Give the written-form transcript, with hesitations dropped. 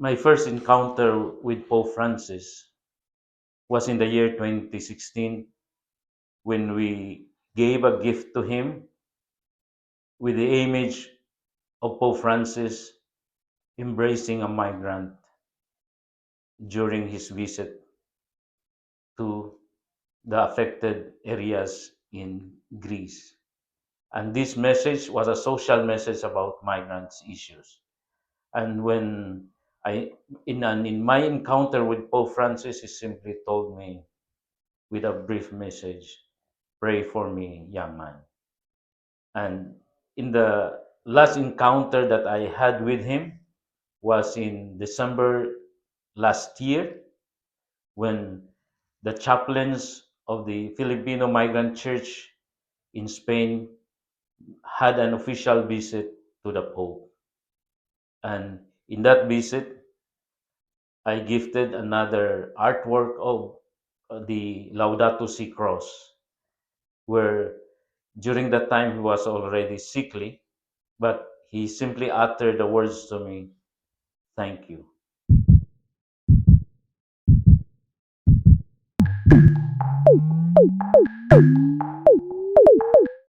My first encounter with Pope Francis was in the year 2016 when we gave a gift to him with the image of Pope Francis embracing a migrant during his visit to the affected areas in Greece. And this message was a social message about migrants issues. And when I in my encounter with Pope Francis, he simply told me with a brief message, pray for me, young man. And in the last encounter that I had with him was in December last year when the chaplains of the Filipino Migrant Church in Spain had an official visit to the Pope. And in that visit, I gifted another artwork of the Laudato Si cross, where during that time he was already sickly, but he simply uttered the words to me, thank you.